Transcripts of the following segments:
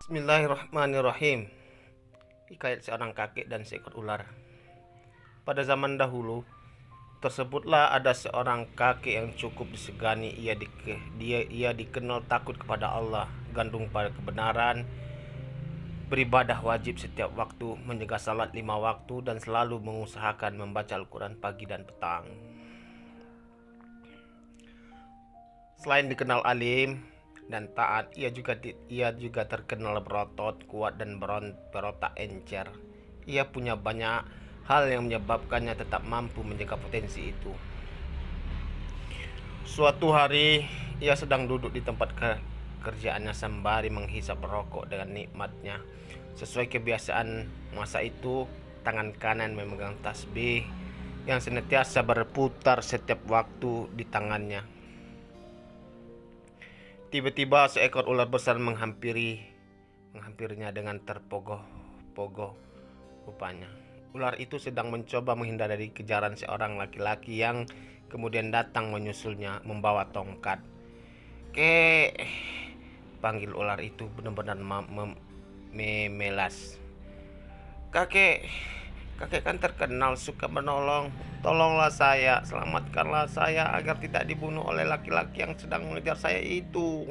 Bismillahirrahmanirrahim. Hikayat seorang kakek dan seekor ular. Pada zaman dahulu, tersebutlah ada seorang kakek yang cukup disegani. Ia dikenal takut kepada Allah, gandung pada kebenaran, beribadah wajib setiap waktu, menjaga salat 5 waktu, dan selalu mengusahakan membaca Al-Quran pagi dan petang. Selain dikenal alim dan taat, ia juga terkenal berotot, kuat, dan berotak encer. Ia punya banyak hal yang menyebabkannya tetap mampu menjaga potensi itu. Suatu hari, ia sedang duduk di tempat kerjaannya sembari menghisap rokok dengan nikmatnya. Sesuai kebiasaan masa itu, tangan kanan memegang tasbih yang senantiasa berputar setiap waktu di tangannya. Tiba-tiba seekor ular besar menghampirinya dengan terpogoh-pogoh rupanya. Ular itu sedang mencoba menghindar dari kejaran seorang laki-laki yang kemudian datang menyusulnya membawa tongkat. "Kek," panggil ular itu benar-benar memelas. "Kakek kan terkenal suka menolong. Tolonglah saya, selamatkanlah saya agar tidak dibunuh oleh laki-laki yang sedang mengejar saya itu.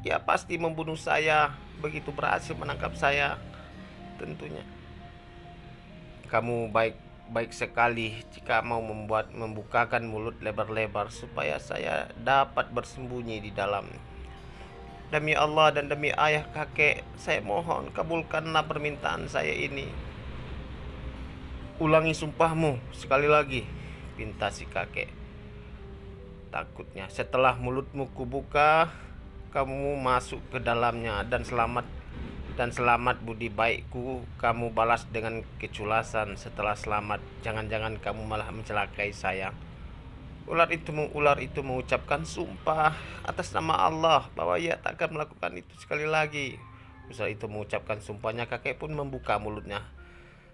Ia pasti membunuh saya begitu berhasil menangkap saya tentunya. Kamu baik sekali jika mau membukakan mulut lebar-lebar supaya saya dapat bersembunyi di dalam. Demi Allah dan demi ayah kakek, saya mohon kabulkanlah permintaan saya ini." "Ulangi sumpahmu sekali lagi," pinta si kakek takutnya. "Setelah mulutmu kubuka, kamu masuk ke dalamnya, dan selamat budi baikku kamu balas dengan keculasan. Setelah selamat, jangan-jangan kamu malah mencelakai saya." Ular itu mengucapkan sumpah atas nama Allah bahwa ia tak akan melakukan itu sekali lagi. Usaha itu mengucapkan sumpahnya, kakek pun membuka mulutnya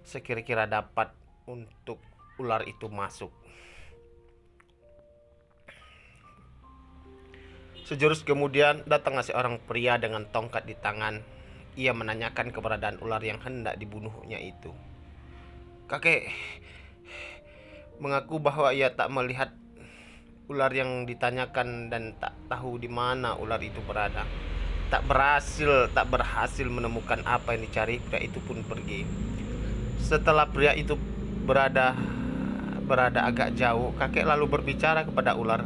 sekira-kira dapat untuk ular itu masuk. Sejurus kemudian datanglah seorang pria dengan tongkat di tangan. Ia menanyakan keberadaan ular yang hendak dibunuhnya itu. Kakek mengaku bahwa ia tak melihat ular yang ditanyakan dan tak tahu di mana ular itu berada. Tak berhasil menemukan apa yang dicari, pria itu pun pergi. Setelah pria itu berada agak jauh, kakek lalu berbicara kepada ular.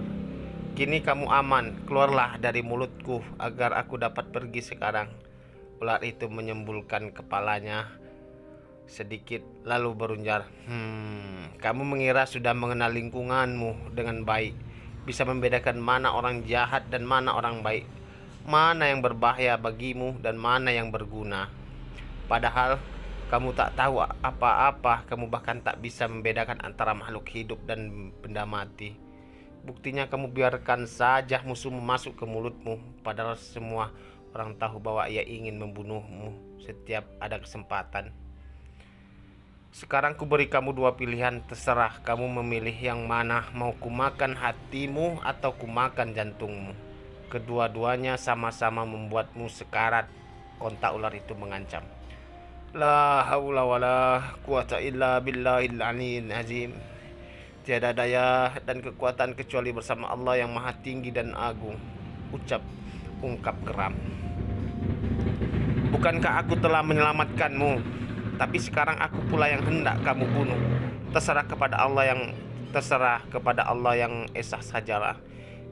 "Kini kamu aman, keluarlah dari mulutku agar aku dapat pergi sekarang." Ular itu menyembulkan kepalanya sedikit lalu berunjar, "Kamu mengira sudah mengenal lingkunganmu dengan baik, bisa membedakan mana orang jahat dan mana orang baik, mana yang berbahaya bagimu dan mana yang berguna. Padahal kamu tak tahu apa-apa, kamu bahkan tak bisa membedakan antara makhluk hidup dan benda mati. Buktinya kamu biarkan saja musuhmu masuk ke mulutmu, padahal semua orang tahu bahwa ia ingin membunuhmu setiap ada kesempatan. Sekarang ku beri kamu 2 pilihan, terserah kamu memilih yang mana, mau kumakan hatimu atau kumakan jantungmu. Kedua-duanya sama-sama membuatmu sekarat," kontak ular itu mengancam. "La haula wala quwata illa billahil aliyil azim. Tiada daya dan kekuatan kecuali bersama Allah yang maha tinggi dan agung," ungkap geram. "Bukankah aku telah menyelamatkanmu? Tapi sekarang aku pula yang hendak kamu bunuh. Terserah kepada Allah yang esa sajalah.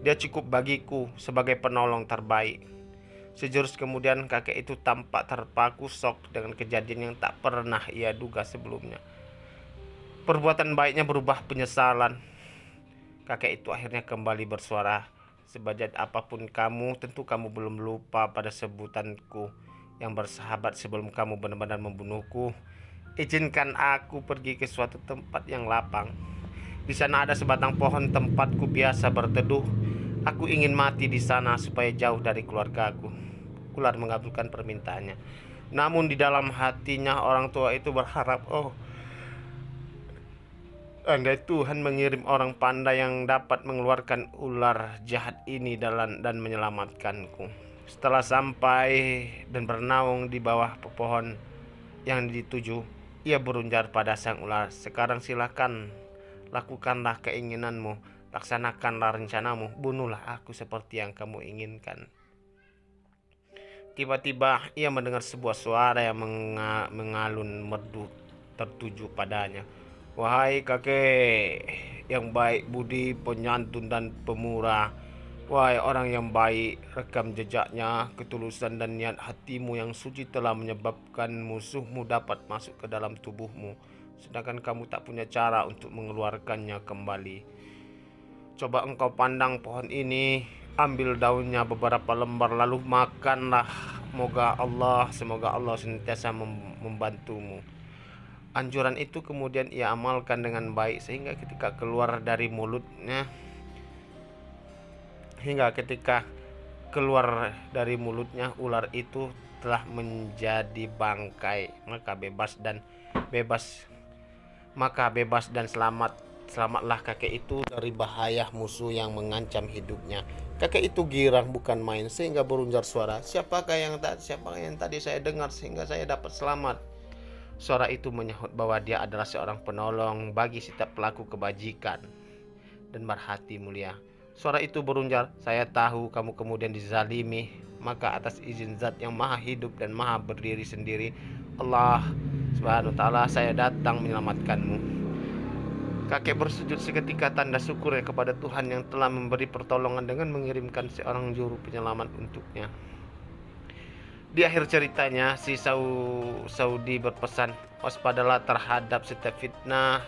Dia cukup bagiku sebagai penolong terbaik." Sejurus kemudian kakek itu tampak terpaku syok dengan kejadian yang tak pernah ia duga sebelumnya. Perbuatan baiknya berubah penyesalan. Kakek itu akhirnya kembali bersuara, "Sebajat apapun kamu, tentu kamu belum lupa pada sebutanku yang bersahabat sebelum kamu benar-benar membunuhku. Izinkan aku pergi ke suatu tempat yang lapang. Di sana ada sebatang pohon tempatku biasa berteduh. Aku ingin mati di sana supaya jauh dari keluargaku." Ular mengabulkan permintaannya. Namun di dalam hatinya orang tua itu berharap, andai Tuhan mengirim orang pandai yang dapat mengeluarkan ular jahat ini dan menyelamatkanku. Setelah sampai dan bernaung di bawah pohon yang dituju, ia berunjar pada sang ular, "Sekarang silakan, lakukanlah keinginanmu, laksanakanlah rencanamu, bunuhlah aku seperti yang kamu inginkan." Tiba-tiba ia mendengar sebuah suara yang mengalun merdu tertuju padanya. "Wahai kakek yang baik budi, penyantun dan pemurah, wahai orang yang baik, rekam jejaknya, ketulusan dan niat hatimu yang suci telah menyebabkan musuhmu dapat masuk ke dalam tubuhmu, sedangkan kamu tak punya cara untuk mengeluarkannya kembali. Coba engkau pandang pohon ini, ambil daunnya beberapa lembar lalu makanlah. Semoga Allah senantiasa membantumu." Anjuran itu kemudian ia amalkan dengan baik sehingga ketika keluar dari mulutnya ular itu telah menjadi bangkai, maka bebas dan selamatlah kakek itu dari bahaya musuh yang mengancam hidupnya. Kakek itu girang bukan main sehingga berunjar suara, siapa yang tadi saya dengar sehingga saya dapat selamat?" Suara itu menyahut bahwa dia adalah seorang penolong bagi setiap pelaku kebajikan dan berhati mulia. Suara itu berunjar, "Saya tahu kamu kemudian dizalimi, maka atas izin Zat yang maha hidup dan maha berdiri sendiri, Allah Subhanahu wa ta'ala, saya datang menyelamatkanmu." Kakek bersujud seketika tanda syukur kepada Tuhan yang telah memberi pertolongan dengan mengirimkan seorang juru penyelamat untuknya. Di akhir ceritanya, si Saudi berpesan, "Waspadalah terhadap setiap fitnah,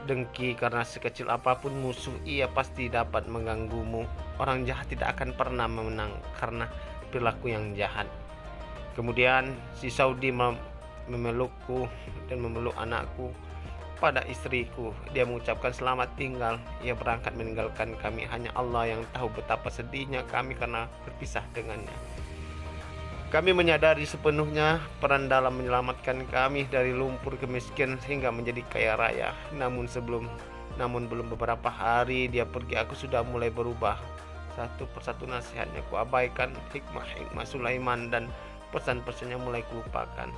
dengki, karena sekecil apapun musuh ia pasti dapat mengganggumu. Orang jahat tidak akan pernah menang karena perilaku yang jahat." Kemudian si Saudi memelukku dan memeluk anakku pada istriku. Dia mengucapkan selamat tinggal. Ia berangkat meninggalkan kami. Hanya Allah yang tahu betapa sedihnya kami karena berpisah dengannya. Kami menyadari sepenuhnya peran dalam menyelamatkan kami dari lumpur kemiskinan hingga menjadi kaya raya. Namun belum beberapa hari dia pergi, aku sudah mulai berubah. Satu persatu nasihatnya kuabaikan, hikmah Sulaiman dan pesan-pesannya mulai kulupakan.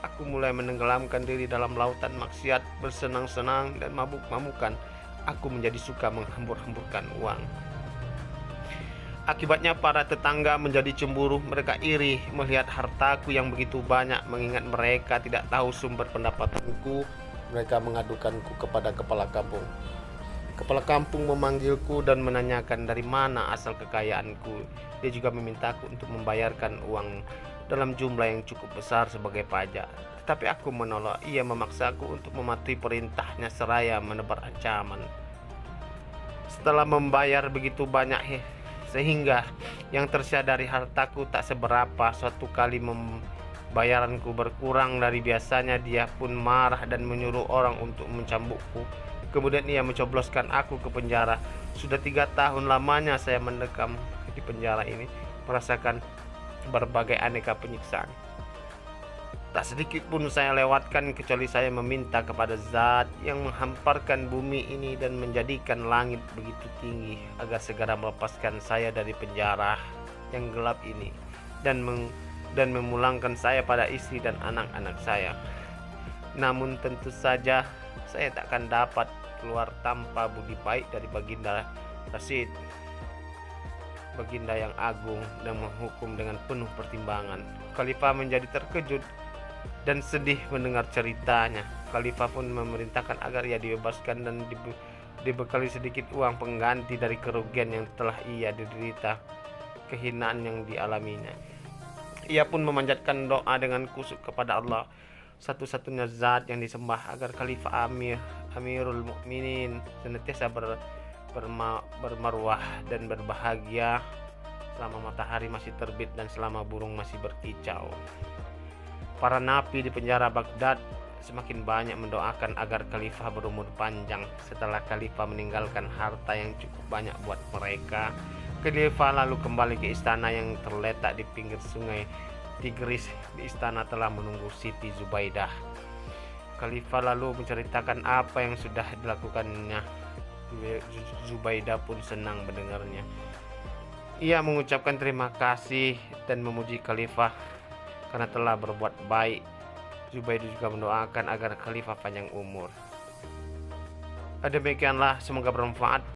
Aku mulai menenggelamkan diri dalam lautan maksiat, bersenang-senang dan mabuk-mabukan. Aku menjadi suka menghambur-hamburkan uang. Akibatnya para tetangga menjadi cemburu, mereka iri melihat hartaku yang begitu banyak. Mengingat mereka tidak tahu sumber pendapatanku, mereka mengadukanku kepada kepala kampung. Kepala kampung memanggilku dan menanyakan dari mana asal kekayaanku. Dia juga memintaku untuk membayarkan uang dalam jumlah yang cukup besar sebagai pajak. Tetapi aku menolak. Ia memaksaku untuk mematuhi perintahnya seraya menebar ancaman. Setelah membayar begitu banyak sehingga yang tersisa dari hartaku tak seberapa, suatu kali bayaranku berkurang dari biasanya, dia pun marah dan menyuruh orang untuk mencambukku. Kemudian ia mencobloskan aku ke penjara. Sudah 3 tahun lamanya saya mendekam di penjara ini, merasakan berbagai aneka penyiksaan. Tak sedikit pun saya lewatkan kecuali saya meminta kepada Zat yang menghamparkan bumi ini dan menjadikan langit begitu tinggi agar segera melepaskan saya dari penjara yang gelap ini dan memulangkan saya pada istri dan anak-anak saya. Namun tentu saja saya tak akan dapat keluar tanpa budi baik dari Baginda Rasid, Baginda yang agung dan menghukum dengan penuh pertimbangan. Khalifah menjadi terkejut dan sedih mendengar ceritanya. Khalifah pun memerintahkan agar ia dibebaskan dan dibekali sedikit uang pengganti dari kerugian yang telah ia derita, kehinaan yang dialaminya. Ia pun memanjatkan doa dengan kusuk kepada Allah, satu-satunya Zat yang disembah, agar Khalifah Amirul Mukminin senantiasa bermarwah dan berbahagia selama matahari masih terbit dan selama burung masih berkicau. Para nabi di penjara Baghdad semakin banyak mendoakan agar Khalifah berumur panjang. Setelah Khalifah meninggalkan harta yang cukup banyak buat mereka, Khalifah lalu kembali ke istana yang terletak di pinggir sungai Tigris. Di istana telah menunggu Siti Zubaidah. Khalifah lalu menceritakan apa yang sudah dilakukannya. Zubaidah pun senang mendengarnya. Ia mengucapkan terima kasih dan memuji khalifah karena telah berbuat baik. Zubaidah juga mendoakan agar khalifah panjang umur. Demikianlah, semoga bermanfaat.